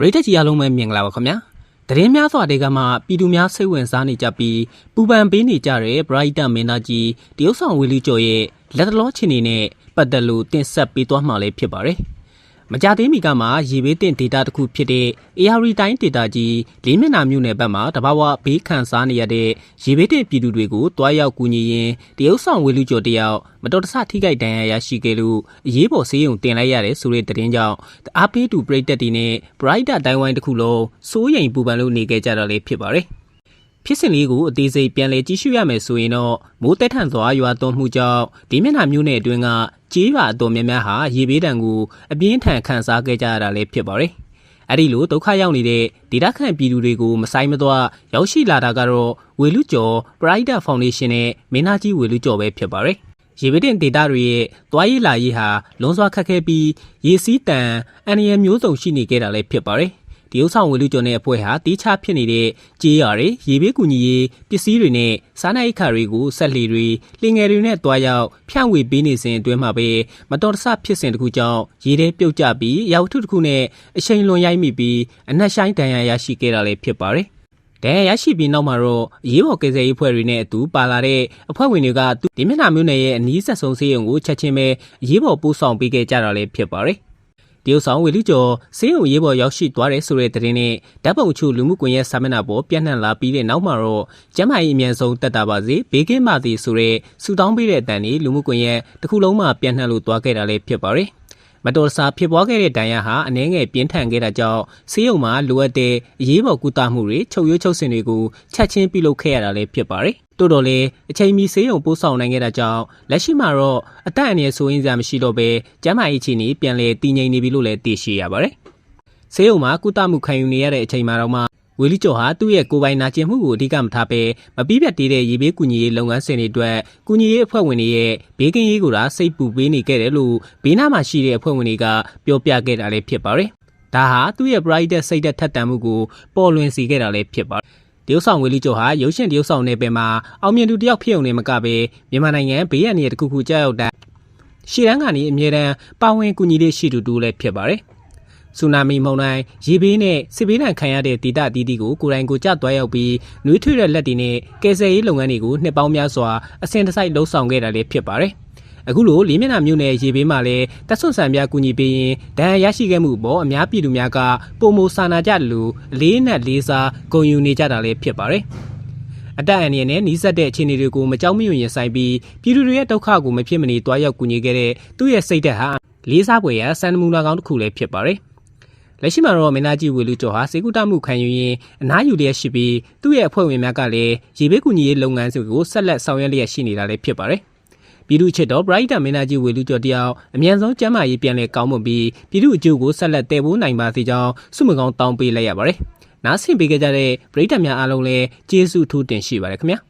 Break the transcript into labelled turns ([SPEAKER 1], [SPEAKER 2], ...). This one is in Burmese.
[SPEAKER 1] ပရိသတ်ကြီးအားလုံးပဲမြင်ကြပါခင်ဗျာသတင်းများစွာတွေကမှပြည်သူများစိတ်ဝင်စားနေကြပြီးပူပန်ပေးနေကြတဲ့ Brighter မင်းသားကြီးတရုတ်ဆောင်ဝီလူကျော်ရဲ့လက်တလောချင်နေနဲ့ပတ်သက်လို့တင်ဆက်ပေးသွားမှာလည်းဖြစ်ပါတယ်မကြသေးမီကမှရေဘေးတင်ဒေတာတစ်ခုဖြစ်တဲ့ AR တိုင်းဒေတာကြီးလေးမျက်နှာမြို့နယ်ဘက်မှာတဘာဝဘေးခံစားနေရတဲ့ရေဘေးတင်ပြည်သူတွေကိုတွားရောက်ကူညီရင်းတရုတ်ဆောင်ဝေလူကျော်တယောက်မတော်တဆထိခိုက်ဒဏ်ရာရရှိခဲ့လို့အရေးပေါ်ဆေးရုံတင်လိုက်ရတယ်ဆိုတဲ့သတင်းကြောင့်အားပေးသူပရိသတ်တွေနဲ့ Brighter တိုင်းဝိုင်းတစ်ခုလုံးစိုးရိမ်ပူပန်လို့နေခဲ့ကြတာလည်းဖြစ်ပါတယ်ဖြစ်စဉ်လေးကိုအသေးစိတ်ပြန်လည်ကြည့်ရှုရမယ်ဆိုရင်တော့မိုးတက်ထန်စွာရွာသွန်းမှုကြောင့်ဒီမျက်နှာမျိုးနယ်အတွင်းကကျေးရွာအတော်များများဟာရေဘေးဒဏ်ကိုအပြင်းထန်ခံစားခဲ့ကြရတာလည်းဖြစ်ပါတယ်။အဲဒီလိုဒုက္ခရောက်နေတဲ့ဒေသခံပြည်သူတွေကိုမဆိုင်မသွားရောက်ရှိလာတာကတော့ဝေလူကျော် Brighter Foundation နဲ့မင်းသားကြီးဝေလူကျော်ပဲဖြစ်ပါတယ်။ရေဘေးဒဏ်ဒေသတွေရဲ့သွားရေးလာရေးဟာလွန်စွာခက်ခဲပြီးရေစီးတန်အန္တရာယ်မျိုးစုံရှိနေခဲ့တာလည်းဖြစ်ပါတယ်။တရုတ်ဆောင်ဝေလူကျော်နဲ့အဖွဲ့ဟာတီးခြားဖြစ်နေတဲ့ကြေးရွာတွေရေဘေးကူညီရေးပစ္စည်းတွေနဲ့စားနပ်ရိက္ခာတွေကိုဆက်လီတွေလင်ငယ်တွေနဲ့တွားရောက်ဖြန့်ဝေပေးနေစဉ်အတွင်းမှာပဲမတော်တဆဖြစ်စဉ်တစ်ခုကြောင့်ရေထဲပြုတ်ကျပြီးရောက်ထုတစ်ခုနဲ့အရှိန်လွန်ရိုက်မိပြီးအနက်ရှိုင်းဒဏ်ရာရရှိခဲ့တာလည်းဖြစ်ပါတယ်။ဒဏ်ရာရရှိပြီးနောက်မှာတော့အရေးပေါ်ကယ်ဆယ်ရေးအဖွဲ့တွေနဲ့အတူပါလာတဲ့အဖွဲ့ဝင်တွေကဒီမျက်နှာမျိုးနယ်ရဲ့အနီးဆက်ဆုံးဆေးရုံကိုချက်ချင်းပဲအရေးပေါ်ပို့ဆောင်ပေးခဲ့ကြတာလည်းဖြစ်ပါတယ်။တရုတ်ဆောင်ဝေလူကျော်ဆေးရုံရေးပေါ်ရောက်ရှိသွားတယ်ဆိုတဲ့သတင်းနဲ့ဓာတ်ပုံချို့လူမှုကွန်ရက်စာမျက်နှာပေါ်ပြန့်နှံ့လာပြီးတဲ့နောက်မှာတော့ကျန်းမာရေးအမြန်ဆုံးတက်တာပါစေဘေးကင်းပါစေဆိုတဲ့ဆူတောင်းပေးတဲ့အတန်တွေလူမှုကွန်ရက်တစ်ခုလုံးမှာပြန့်နှံ့လို့သွားခဲ့တာလည်းဖြစ်ပါတယ်မတော်တဆဖြစ်ပွားခဲ့တဲ့ဒဏ်ရာဟာအနည်းငယ်ပြင်းထန်ခဲ့တာကြောင့်ဆေးရုံမှာလိုအပ်တဲ့အရေးပေါ်ကုသမှုတွေချုပ်ရွေးချုပ်စင်တွေကိုချက်ချင်းပြုလုပ်ခဲ့ရတာလည်းဖြစ်ပါတယ်တိုးတော်လည်းအချိန်မီဆေးရုံပို့ဆောင်နိုင်ခဲ့တာကြောင့်လက်ရှိမှာတော့အသက်အန္တရာယ်ဆိုရင်စရာမရှိတော့ဘဲကျန်းမာရေးအခြေအနေပြန်လည်တည်ငြိမ်နေပြီလို့လည်းသိရှိရပါတယ်ဆေးရုံမှာကုသမှုခံယူနေရတဲ့အချိန်မှာတော့ဝေလူကျော်ဟာသူ့ရဲ့ကိုယ်ပိုင်နာကျင်မှုကိုအဓိကမထားဘဲမပြီးပြတ်သေးတဲ့ရေဘေးကူညီရေးလုပ်ငန်းစဉ်တွေအတွက်ကူညီရေးအဖွဲ့ဝင်တွေရဲ့ဘေးကင်းရေးကိုသာစိတ်ပူပေးနေခဲ့တယ်လို့ဘေးနားမှာရှိတဲ့အဖွဲ့ဝင်တွေကပြောပြခဲ့တာလည်းဖြစ်ပါတယ်။ဒါဟာသူ့ရဲ့ Brighter စိတ်သက်ထက်သန်မှုကိုပေါ်လွင်စေခဲ့တာလည်းဖြစ်ပါတယ်။တရုတ်ဆောင်ဝေလူကျော်ဟာရုပ်ရှင်တရုတ်ဆောင်နယ်ပယ်မှာအောင်မြင်သူတယောက်ဖြစ်ုံနဲ့မကဘဲမြန်မာနိုင်ငံဘေးရန်ရဲ့တစ်ခုခုကြောက်တဲ့ရှေ့တန်းကနေအမြဲတမ်းပါဝင်ကူညီလေးရှိသူတူလည်းဖြစ်ပါတယ်။ဆူနာမီမုန်တိုင်းရေဘေးနဲ့စစ်ဘေးဒဏ်ခံရတဲ့ဒေသအသီးသီးကိုကိုယ်တိုင်ကိုကြွသွားရောက်ပြီးနှွေးထွေးတဲ့လက်တွေနဲ့ကယ်ဆယ်ရေးလုပ်ငန်းတွေကိုနှစ်ပေါင်းများစွာအစဉ်တစိုက်လှုပ်ဆောင်ခဲ့တာလည်းဖြစ်ပါတယ်။အခုလိုလေးမျက်နှာမျိုးနဲ့ရေဘေးမှာလည်းတပ်ဆွမ်းဆန်ပြကူညီပေးရင်ဒဏ်ရာရရှိခဲ့မှုပေါ်အများပြည်သူများကပုံမစာနာကြတယ်လို့အလေးနက်လေးစားဂုဏ်ယူနေကြတာလည်းဖြစ်ပါတယ်။အတက်အန္တရာယ်နဲ့နှီးစပ်တဲ့အခြေအနေတွေကိုမကြောက်မရွံ့ရင်ဆိုင်ပြီးပြည်သူတွေရဲ့ဒုက္ခကိုမဖြစ်မနေတွားရောက်ကူညီခဲ့တဲ့သူ့ရဲ့စိတ်ဓာတ်ဟာလေးစားဖွယ်ရာစံနမူနာကောင်းတစ်ခုလည်းဖြစ်ပါတယ်။လက်ရှိမှာတော့မင်းသားကြီးဝေလူကျော်ဟာစေကုတမှုခံယူရင်းအနားယူလျက်ရှိပြီးသူ့ရဲ့အဖွဲ့ဝင်များကလည်းရေဘေးကူညီရေးလုပ်ငန်းတွေကိုဆက်လက်ဆောင်ရွက်လျက်ရှိနေတာလည်းဖြစ်ပါတယ်။ပြည်သူ့ချစ်တော် Brighter မင်းသားကြီးဝေလူကျော်တယောက်အမြန်ဆုံးကျန်းမာရေးပြန်လည်ကောင်းမွန်ပြီးပြည်သူ့အကျိုးကိုဆက်လက်တည်ပိုးနိုင်ပါစေကြောင်းဆုမကောင်းတောင်းပေးလိုက်ရပါတယ်။နားဆင်ပေးကြတဲ့ပရိသတ်များအားလုံးလည်းကျေးဇူးထူးတင်ရှိပါတယ်ခင်ဗျာ။